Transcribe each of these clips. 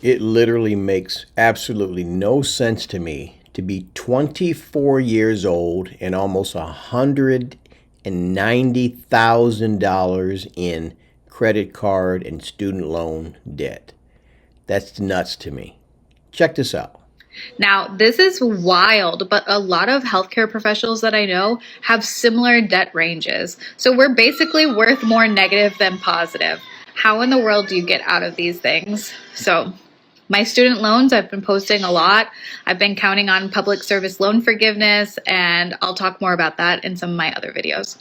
It literally makes absolutely no sense to me to be 24 years old and almost $190,000 in credit card and student loan debt. That's nuts to me. Check this out. Now, this is wild, but a lot of healthcare professionals that I know have similar debt ranges. So we're basically worth more negative than positive. How in the world do you get out of these things? So, my student loans, I've been posting a lot. I've been counting on public service loan forgiveness, and I'll talk more about that in some of my other videos.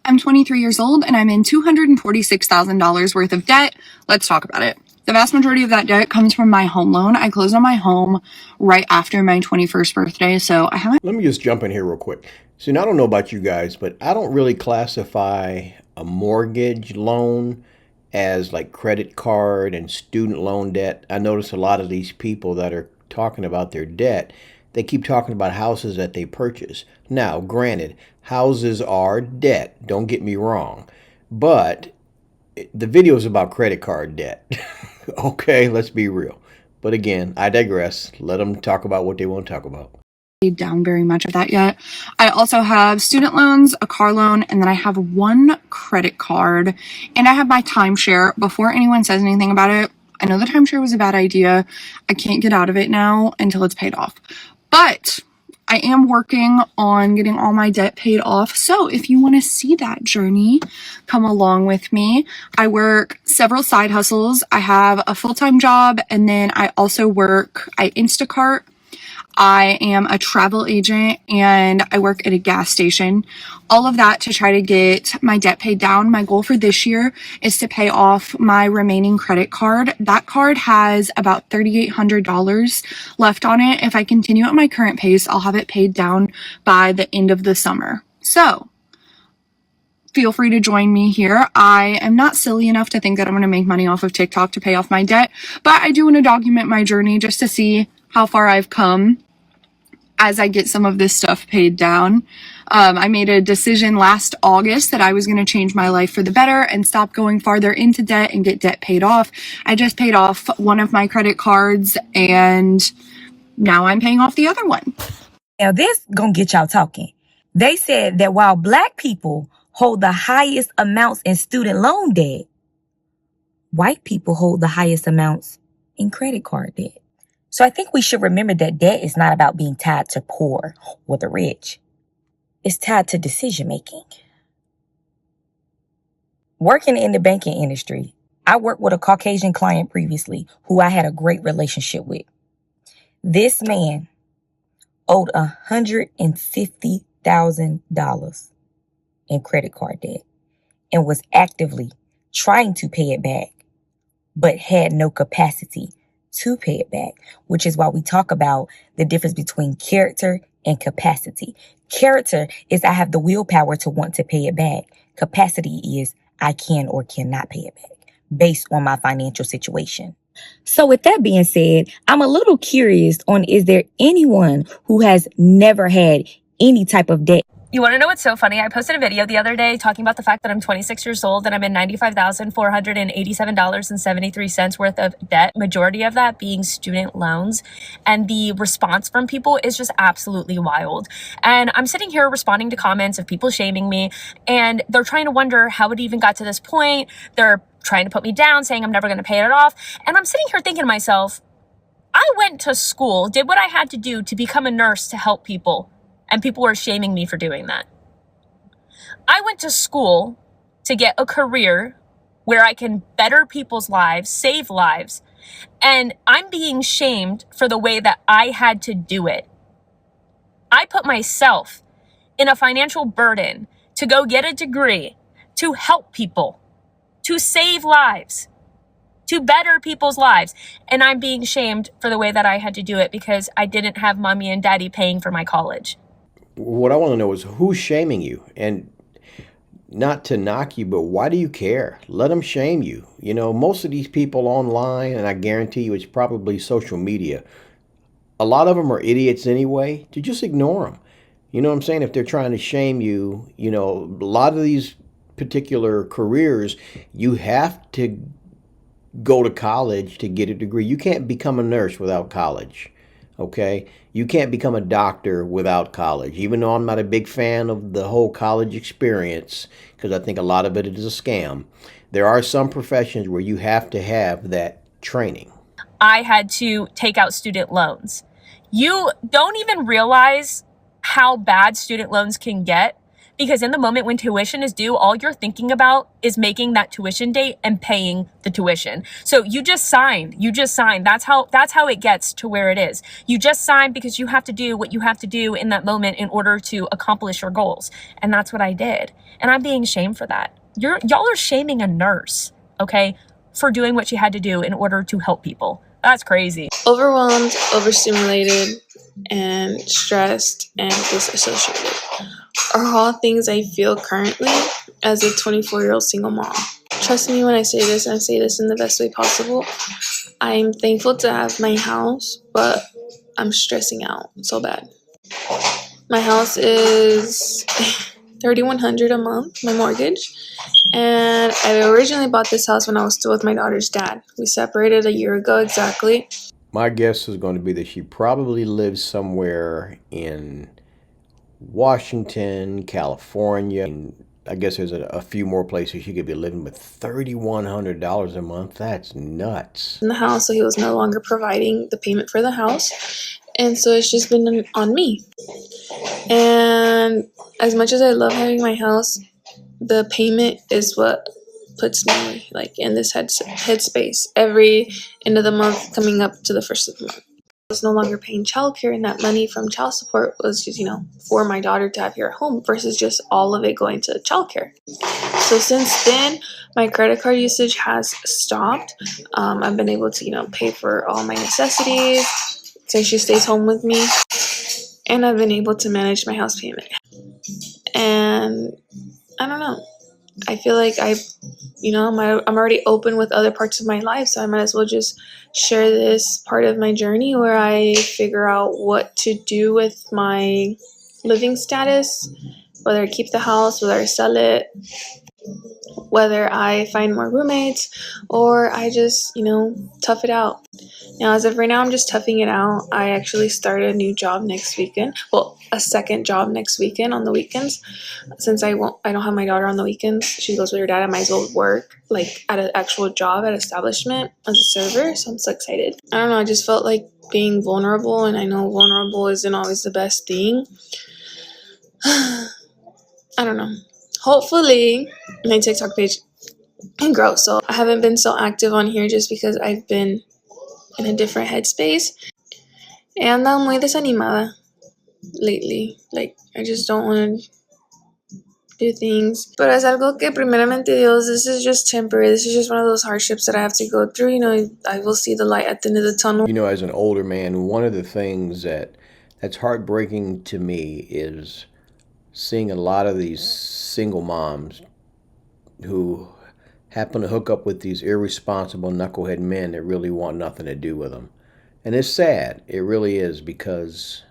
I'm 23 years old and I'm in $246,000 worth of debt. Let's talk about it. The vast majority of that debt comes from my home loan. I closed on my home right after my 21st birthday, so I haven't. Let me just jump in here real quick. See, now I don't know about you guys, but I don't really classify a mortgage loan as like credit card and student loan debt. I notice a lot of these people that are talking about their debt, they keep talking about houses that they purchase. Now, granted, houses are debt, don't get me wrong, but the video is about credit card debt. Okay, let's be real. But again, I digress. Let them talk about what they want to talk about. Paid down very much of that yet. I also have student loans, a car loan, and then I have one credit card, and I have my timeshare. Before anyone says anything about it, I know the timeshare was a bad idea. I can't get out of it now until it's paid off. But I am working on getting all my debt paid off. So if you want to see that journey, come along with me. I work several side hustles. I have a full-time job, and then I also I Instacart. I am a travel agent and I work at a gas station. All of that to try to get my debt paid down. My goal for this year is to pay off my remaining credit card. That card has about $3,800 left on it. If I continue at my current pace, I'll have it paid down by the end of the summer. So feel free to join me here. I am not silly enough to think that I'm going to make money off of TikTok to pay off my debt, but I do want to document my journey just to see how far I've come as I get some of this stuff paid down. I made a decision last August that I was going to change my life for the better and stop going farther into debt and get debt paid off. I just paid off one of my credit cards and now I'm paying off the other one. Now this gonna get y'all talking. They said that while Black people hold the highest amounts in student loan debt, white people hold the highest amounts in credit card debt. So I think we should remember that debt is not about being tied to poor or the rich. It's tied to decision making. Working in the banking industry, I worked with a Caucasian client previously who I had a great relationship with. This man owed $150,000 in credit card debt and was actively trying to pay it back, but had no capacity to pay it back, which is why we talk about the difference between character and capacity. Character is I have the willpower to want to pay it back. Capacity is I can or cannot pay it back based on my financial situation. So with that being said, I'm a little curious on, is there anyone who has never had any type of debt? You want to know what's so funny? I posted a video the other day talking about the fact that I'm 26 years old and I'm in $95,487.73 worth of debt, majority of that being student loans. And the response from people is just absolutely wild. And I'm sitting here responding to comments of people shaming me, and they're trying to wonder how it even got to this point. They're trying to put me down, saying I'm never going to pay it off. And I'm sitting here thinking to myself, I went to school, did what I had to do to become a nurse to help people. And people were shaming me for doing that. I went to school to get a career where I can better people's lives, save lives, and I'm being shamed for the way that I had to do it. I put myself in a financial burden to go get a degree, to help people, to save lives, to better people's lives, and I'm being shamed for the way that I had to do it because I didn't have mommy and daddy paying for my college. What I want to know is who's shaming you, and not to knock you, but why do you care? Let them shame you. You know, most of these people online, and I guarantee you it's probably social media, a lot of them are idiots anyway. To just ignore them. You know what I'm saying? If they're trying to shame you, you know, a lot of these particular careers, you have to go to college to get a degree. You can't become a nurse without college. Okay? You can't become a doctor without college. Even though I'm not a big fan of the whole college experience, because I think a lot of it is a scam, there are some professions where you have to have that training. I had to take out student loans. You don't even realize how bad student loans can get, because in the moment when tuition is due, all you're thinking about is making that tuition date and paying the tuition. So you just signed. That's how it gets to where it is. You just signed because you have to do what you have to do in that moment in order to accomplish your goals. And that's what I did. And I'm being shamed for that. Y'all are shaming a nurse, okay, for doing what she had to do in order to help people. That's crazy. Overwhelmed, overstimulated, and stressed and disassociated are all things I feel currently as a 24-year-old single mom. Trust me when I say this, and I say this in the best way possible. I'm thankful to have my house, but I'm stressing out so bad. My house is $3,100 a month, my mortgage. And I originally bought this house when I was still with my daughter's dad. We separated a year ago exactly. My guess is going to be that she probably lives somewhere in Washington, California. And I guess there's a few more places she could be living, but $3,100 a month, that's nuts. In the house, so he was no longer providing the payment for the house. And so it's just been on me. And as much as I love having my house, the payment is what puts me like in this headspace every end of the month coming up to the first of the month. I was no longer paying childcare, and that money from child support was just, for my daughter to have here at home versus just all of it going to childcare. So since then, my credit card usage has stopped. I've been able to, pay for all my necessities since she stays home with me, and I've been able to manage my house payment. And I don't know. I feel like I'm already open with other parts of my life, so I might as well just share this part of my journey where I figure out what to do with my living status, whether I keep the house, whether I sell it, whether I find more roommates, or I just, tough it out. Now, as of right now, I'm just toughing it out. I actually start a new job next weekend. Well, a second job next weekend on the weekends. Since I don't have my daughter on the weekends, she goes with her dad. I might as well work like at an actual job at an establishment as a server. So I'm so excited. I don't know. I just felt like being vulnerable, and I know vulnerable isn't always the best thing. I don't know. Hopefully, my TikTok page can grow. So I haven't been so active on here just because I've been in a different headspace. He andado muy desanimada lately. Like, I just don't want to do things. But es algo que primeramente Dios, this is just temporary. This is just one of those hardships that I have to go through. I will see the light at the end of the tunnel. As an older man, one of the things that's heartbreaking to me is seeing a lot of these single moms who happen to hook up with these irresponsible knucklehead men that really want nothing to do with them. And it's sad. It really is, because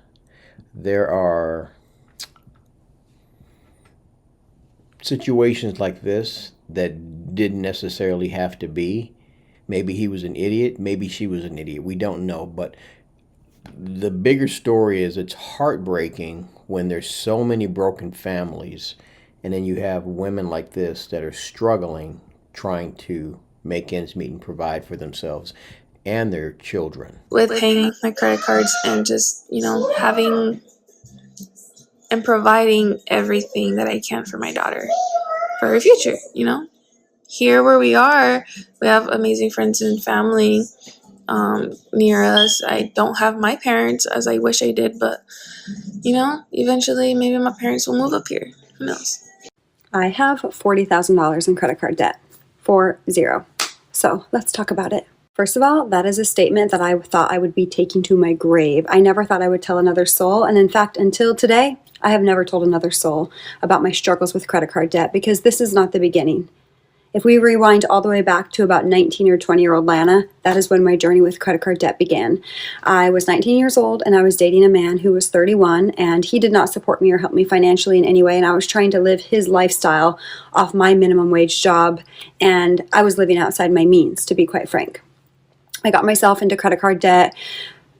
there are situations like this that didn't necessarily have to be. Maybe he was an idiot. Maybe she was an idiot. We don't know. But the bigger story is it's heartbreaking when there's so many broken families, and then you have women like this that are struggling, trying to make ends meet and provide for themselves and their children. With paying my credit cards and just, having and providing everything that I can for my daughter, for her future, Here where we are, we have amazing friends and family near us. I don't have my parents as I wish I did, but, eventually maybe my parents will move up here. Who knows? I have $40,000 in credit card debt. 40. So let's talk about it. First of all, that is a statement that I thought I would be taking to my grave. I never thought I would tell another soul. And in fact, until today, I have never told another soul about my struggles with credit card debt, because this is not the beginning. If we rewind all the way back to about 19 or 20-year-old Lana, that is when my journey with credit card debt began. I was 19 years old and I was dating a man who was 31, and he did not support me or help me financially in any way, and I was trying to live his lifestyle off my minimum wage job, and I was living outside my means, to be quite frank. I got myself into credit card debt.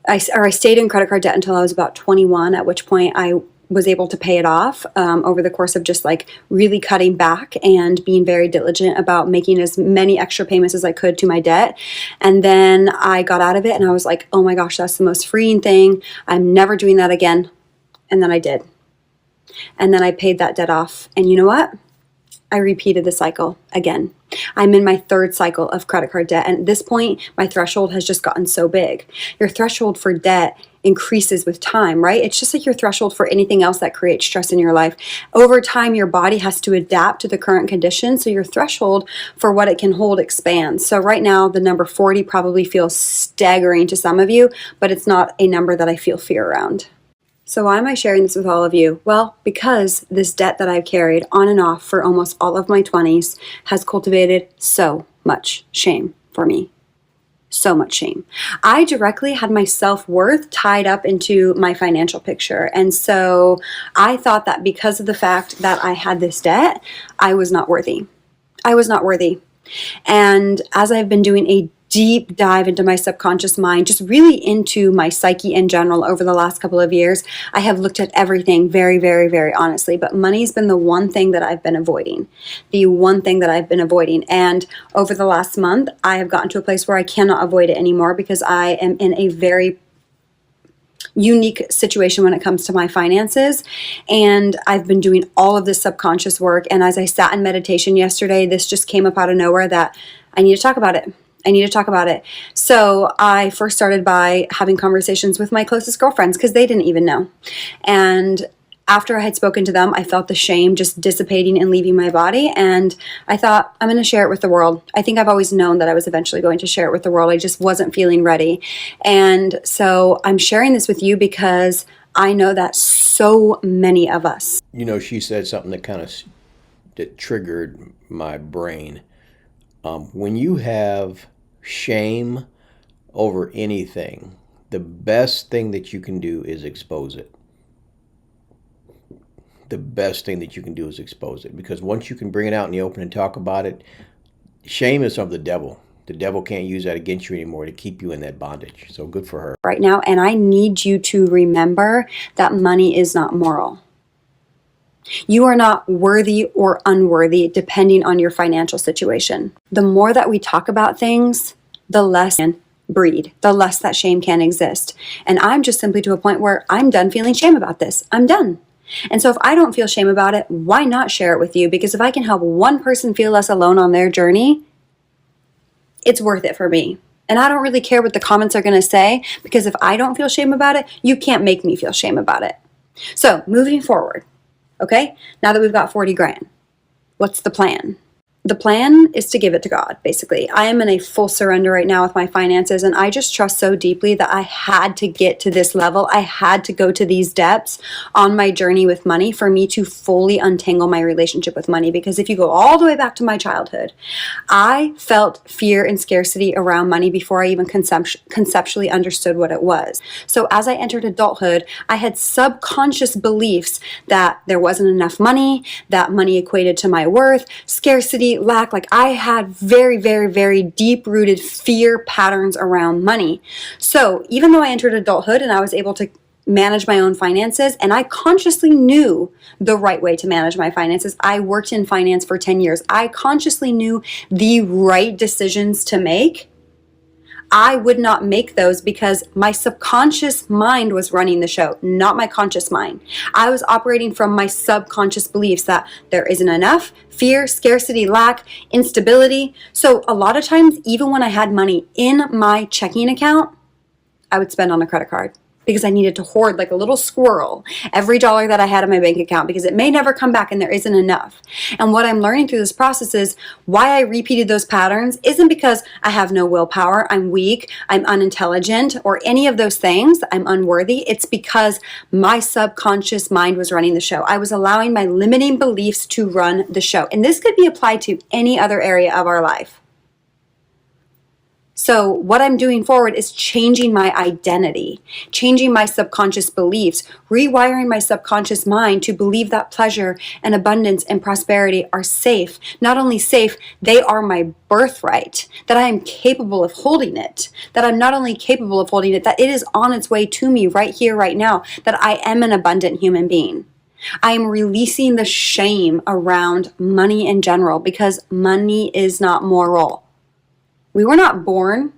I stayed in credit card debt until I was about 21, at which point I was able to pay it off over the course of just like really cutting back and being very diligent about making as many extra payments as I could to my debt. And then I got out of it and I was like, oh my gosh, that's the most freeing thing. I'm never doing that again. And then I did. And then I paid that debt off. And you know what? I repeated the cycle again. I'm in my third cycle of credit card debt. And at this point, my threshold has just gotten so big. Your threshold for debt increases with time, right? It's just like your threshold for anything else that creates stress in your life. Over time, your body has to adapt to the current conditions. So your threshold for what it can hold expands. So right now, the number 40 probably feels staggering to some of you, but it's not a number that I feel fear around. So why am I sharing this with all of you? Well, because this debt that I've carried on and off for almost all of my 20s has cultivated so much shame for me. So much shame. I directly had my self-worth tied up into my financial picture. And so I thought that because of the fact that I had this debt, I was not worthy. I was not worthy. And as I've been doing a deep dive into my subconscious mind, just really into my psyche in general over the last couple of years, I have looked at everything very, very, very honestly. But money's been the one thing that I've been avoiding. The one thing that I've been avoiding. And over the last month, I have gotten to a place where I cannot avoid it anymore because I am in a very unique situation when it comes to my finances. And I've been doing all of this subconscious work. And as I sat in meditation yesterday, this just came up out of nowhere that I need to talk about it. I need to talk about it. So I first started by having conversations with my closest girlfriends because they didn't even know. And after I had spoken to them, I felt the shame just dissipating and leaving my body. And I thought, I'm going to share it with the world. I think I've always known that I was eventually going to share it with the world. I just wasn't feeling ready. And so I'm sharing this with you because I know that so many of us. You know, she said something that triggered my brain. When you have shame over anything, the best thing that you can do is expose it. The best thing that you can do is expose it, because once you can bring it out in the open and talk about it, shame is of the devil. The devil can't use that against you anymore to keep you in that bondage. So good for her. Right now, and I need you to remember that money is not moral. You are not worthy or unworthy depending on your financial situation. The more that we talk about things, the less can breed, the less that shame can exist. And I'm just simply to a point where I'm done feeling shame about this. I'm done. And so if I don't feel shame about it, why not share it with you? Because if I can help one person feel less alone on their journey, it's worth it for me. And I don't really care what the comments are going to say, because if I don't feel shame about it, you can't make me feel shame about it. So moving forward. Okay, now that we've got 40 grand, what's the plan? The plan is to give it to God, basically. I am in a full surrender right now with my finances, and I just trust so deeply that I had to get to this level. I had to go to these depths on my journey with money for me to fully untangle my relationship with money. Because if you go all the way back to my childhood, I felt fear and scarcity around money before I even conceptually understood what it was. So as I entered adulthood, I had subconscious beliefs that there wasn't enough money, that money equated to my worth, scarcity, lack. Like I had very, very, very deep-rooted fear patterns around money. So even though I entered adulthood and I was able to manage my own finances, and I consciously knew the right way to manage my finances. I worked in finance for 10 years. I consciously knew the right decisions to make. I would not make those because my subconscious mind was running the show, not my conscious mind. I was operating from my subconscious beliefs that there isn't enough, fear, scarcity, lack, instability. So a lot of times, even when I had money in my checking account, I would spend on a credit card because I needed to hoard like a little squirrel every dollar that I had in my bank account because it may never come back and there isn't enough. And what I'm learning through this process is why I repeated those patterns isn't because I have no willpower, I'm weak, I'm unintelligent, or any of those things, I'm unworthy. It's because my subconscious mind was running the show. I was allowing my limiting beliefs to run the show. And this could be applied to any other area of our life. So what I'm doing forward is changing my identity, changing my subconscious beliefs, rewiring my subconscious mind to believe that pleasure and abundance and prosperity are safe. Not only safe, they are my birthright, that I am capable of holding it, that I'm not only capable of holding it, that it is on its way to me right here, right now, that I am an abundant human being. I am releasing the shame around money in general because money is not moral. We were not born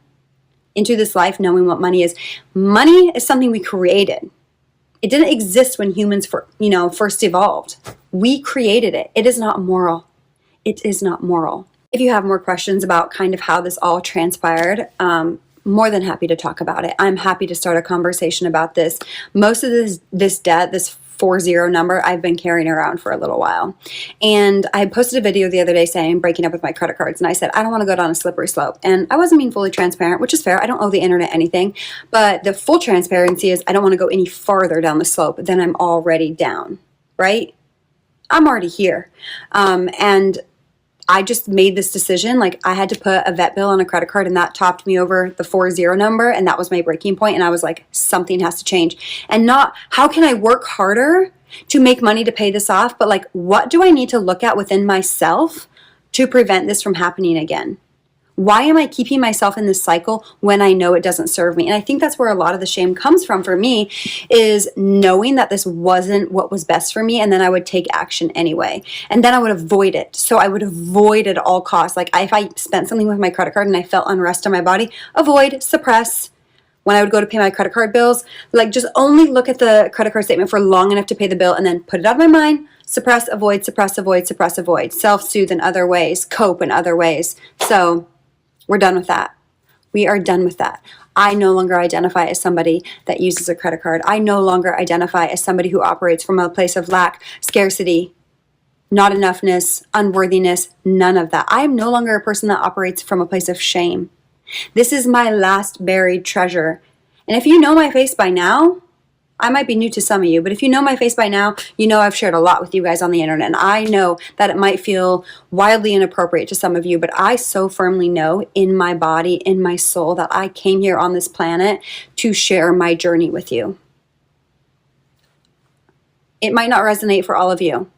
into this life knowing what money is. Money is something we created. It didn't exist when humans first evolved. We created it. It is not moral. It is not moral. If you have more questions about kind of how this all transpired, more than happy to talk about it. I'm happy to start a conversation about this. Most of this debt, this 40 number, I've been carrying around for a little while. And I posted a video the other day saying breaking up with my credit cards. And I said, I don't want to go down a slippery slope. And I wasn't being fully transparent, which is fair. I don't owe the internet anything. But the full transparency is I don't want to go any farther down the slope than I'm already down, right? I'm already here. And I just made this decision. Like I had to put a vet bill on a credit card and that topped me over the 40 number. And that was my breaking point. And I was like, something has to change. And not how can I work harder to make money to pay this off? But like, what do I need to look at within myself to prevent this from happening again? Why am I keeping myself in this cycle when I know it doesn't serve me? And I think that's where a lot of the shame comes from for me, is knowing that this wasn't what was best for me. And then I would take action anyway. And then I would avoid it. So I would avoid at all costs. Like if I spent something with my credit card and I felt unrest in my body, avoid, suppress. When I would go to pay my credit card bills, like just only look at the credit card statement for long enough to pay the bill and then put it out of my mind. Suppress, avoid, suppress, avoid, suppress, avoid. Self-soothe in other ways, cope in other ways. So we're done with that. We are done with that. I no longer identify as somebody that uses a credit card. I no longer identify as somebody who operates from a place of lack, scarcity, not enoughness, unworthiness, none of that. I am no longer a person that operates from a place of shame. This is my last buried treasure. And if you know my face by now, I might be new to some of you, but if you know my face by now, you know I've shared a lot with you guys on the internet. And I know that it might feel wildly inappropriate to some of you, but I so firmly know in my body, in my soul, that I came here on this planet to share my journey with you. It might not resonate for all of you.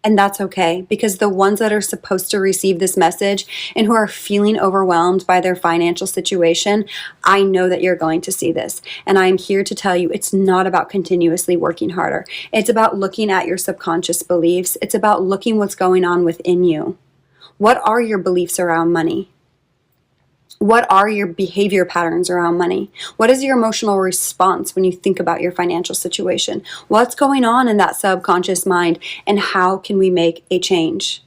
And that's okay, because the ones that are supposed to receive this message and who are feeling overwhelmed by their financial situation, I know that you're going to see this. And I'm here to tell you it's not about continuously working harder. It's about looking at your subconscious beliefs. It's about looking what's going on within you. What are your beliefs around money? What are your behavior patterns around money? What is your emotional response when you think about your financial situation? What's going on in that subconscious mind, and how can we make a change?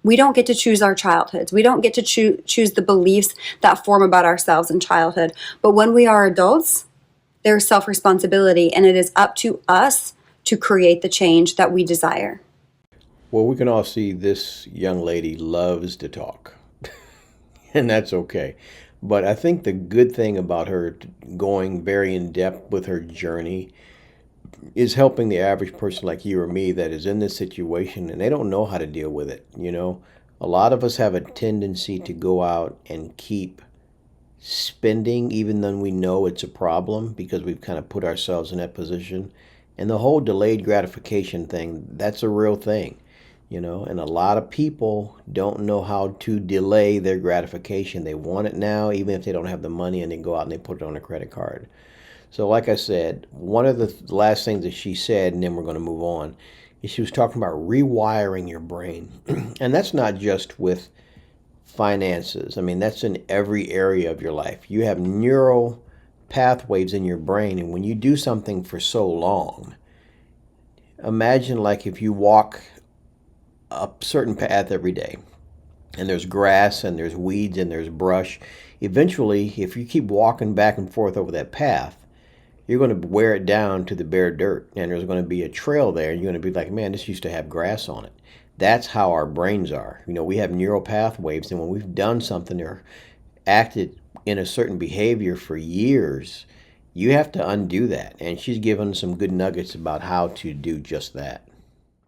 We don't get to choose our childhoods. We don't get to choose the beliefs that form about ourselves in childhood. But when we are adults, there's self-responsibility, and it is up to us to create the change that we desire. Well, we can all see this young lady loves to talk. And that's okay. But I think the good thing about her going very in depth with her journey is helping the average person like you or me that is in this situation and they don't know how to deal with it. You know, a lot of us have a tendency to go out and keep spending even though we know it's a problem because we've kind of put ourselves in that position. And the whole delayed gratification thing, that's a real thing. You know, and a lot of people don't know how to delay their gratification. They want it now, even if they don't have the money, and they go out and they put it on a credit card. So like I said, one of the last things that she said, and then we're going to move on, is she was talking about rewiring your brain. And that's not just with finances. I mean, that's in every area of your life. You have neural pathways in your brain, and when you do something for so long, imagine like if you walk a certain path every day and there's grass and there's weeds and there's brush. Eventually, if you keep walking back and forth over that path, you're going to wear it down to the bare dirt, and there's going to be a trail there, and you're going to be like, man, this used to have grass on it. That's how our brains are. We have neural pathways, and when we've done something or acted in a certain behavior for years, you have to undo that. And she's given some good nuggets about how to do just that.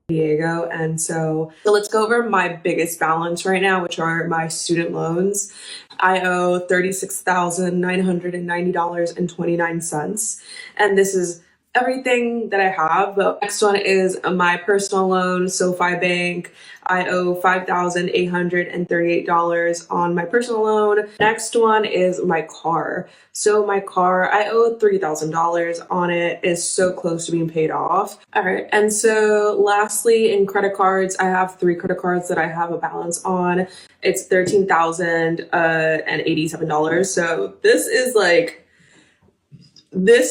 Diego. And so let's go over my biggest balance right now, which are my student loans. I owe $36,990.29. And this is everything that I have. The next one is my personal loan, SoFi Bank. I owe $5,838 on my personal loan. Next one is my car. So my car, I owe $3,000 on it. It's so close to being paid off. All right. And so lastly, in credit cards, I have 3 credit cards that I have a balance on. It's $13,087. So this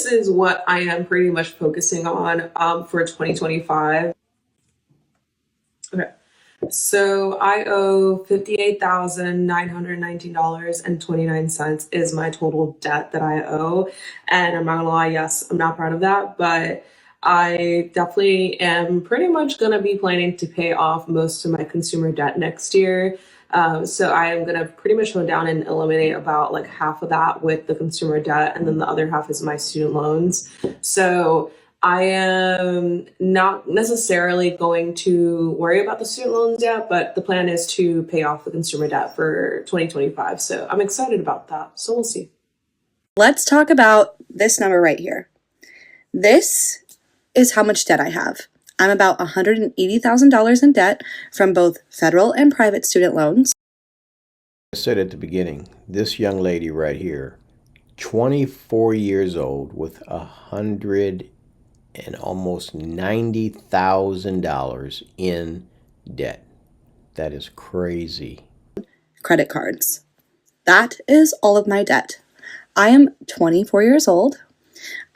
is what I am pretty much focusing on for 2025. Okay. So I owe $58,919.29 is my total debt that I owe. And I'm not gonna lie, yes, I'm not proud of that, but I definitely am pretty much gonna be planning to pay off most of my consumer debt next year. So I am gonna pretty much go down and eliminate about like half of that with the consumer debt, and then the other half is my student loans. So I am not necessarily going to worry about the student loans yet, but the plan is to pay off the consumer debt for 2025. So I'm excited about that. So we'll see. Let's talk about this number right here. This is how much debt I have. I'm about $180,000 in debt from both federal and private student loans. I said at the beginning, this young lady right here, 24 years old with almost $90,000 in debt. That is crazy. Credit cards. That is all of my debt. I am 24 years old.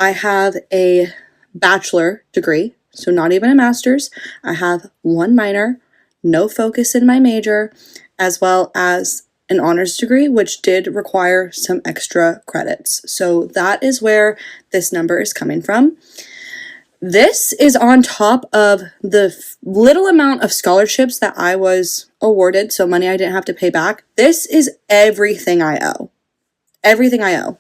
I have a bachelor degree, so not even a master's. I have 1 minor, no focus in my major, as well as an honors degree, which did require some extra credits. So that is where this number is coming from. This is on top of the little amount of scholarships that I was awarded, so money I didn't have to pay back. This is everything I owe. Everything I owe.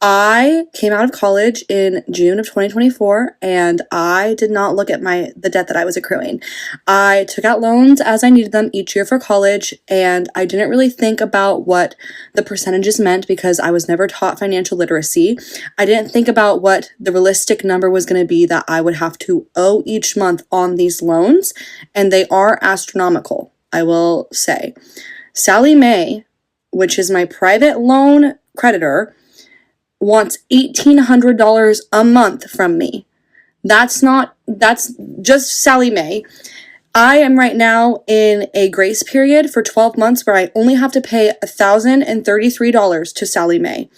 I came out of college in June of 2024, and I did not look at the debt that I was accruing. I took out loans as I needed them each year for college, and I didn't really think about what the percentages meant because I was never taught financial literacy. I didn't think about what the realistic number was going to be that I would have to owe each month on these loans, and they are astronomical, I will say. Sally Mae, which is my private loan creditor, wants $1,800 a month from me. That's just Sally Mae. I am right now in a grace period for 12 months where I only have to pay $1,033 to Sally Mae.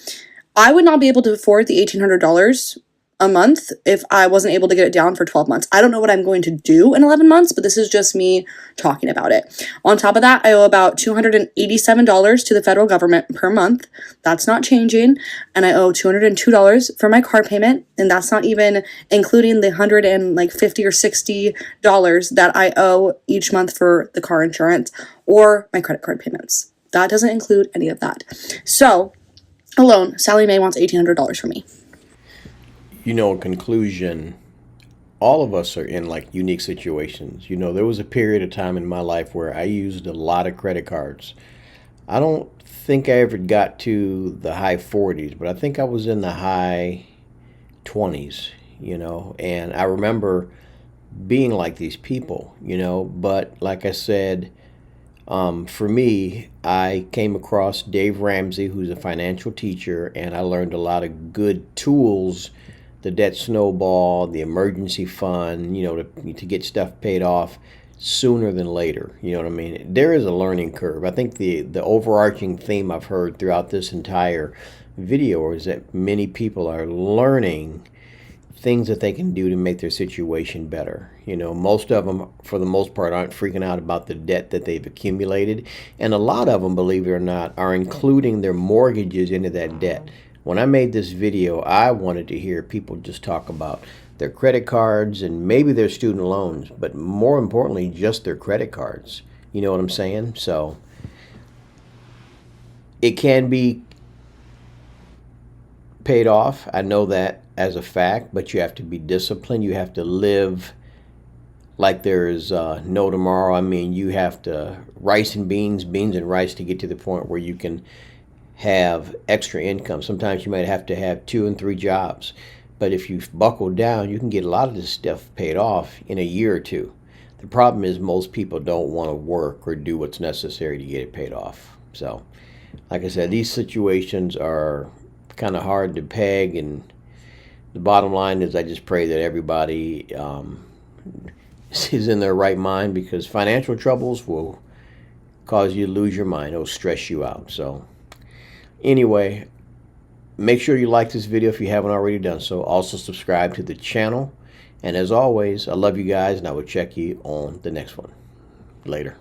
I would not be able to afford the $1,800 a month if I wasn't able to get it down for 12 months. I don't know what I'm going to do in 11 months, but this is just me talking about it. On top of that, I owe about $287 to the federal government per month. That's not changing. And I owe $202 for my car payment, and that's not even including the $150 or $60 that I owe each month for the car insurance or my credit card payments. That doesn't include any of that. So, alone, Sally Mae wants $1,800 from me. In conclusion, all of us are in unique situations. There was a period of time in my life where I used a lot of credit cards. I don't think I ever got to the high 40s, but I think I was in the high 20s, and I remember being like these people, but like I said, for me, I came across Dave Ramsey, who's a financial teacher, and I learned a lot of good tools, the debt snowball, the emergency fund, to get stuff paid off sooner than later. You know what I mean? There is a learning curve. I think the overarching theme I've heard throughout this entire video is that many people are learning things that they can do to make their situation better. Most of them, for the most part, aren't freaking out about the debt that they've accumulated. And a lot of them, believe it or not, are including their mortgages into that debt. When I made this video, I wanted to hear people just talk about their credit cards and maybe their student loans, but more importantly, just their credit cards. You know what I'm saying? So it can be paid off. I know that as a fact, but you have to be disciplined. You have to live like there is no tomorrow. I mean, you have to rice and beans, beans and rice to get to the point where you can have extra income. Sometimes you might have to have 2 and 3 jobs. But if you buckle down, you can get a lot of this stuff paid off in a year or two. The problem is most people don't want to work or do what's necessary to get it paid off. So, like I said, these situations are kind of hard to peg, and the bottom line is I just pray that everybody is in their right mind, because financial troubles will cause you to lose your mind. It'll stress you out. So anyway, make sure you like this video if you haven't already done so. Also subscribe to the channel. And as always, I love you guys, and I will check you on the next one. Later.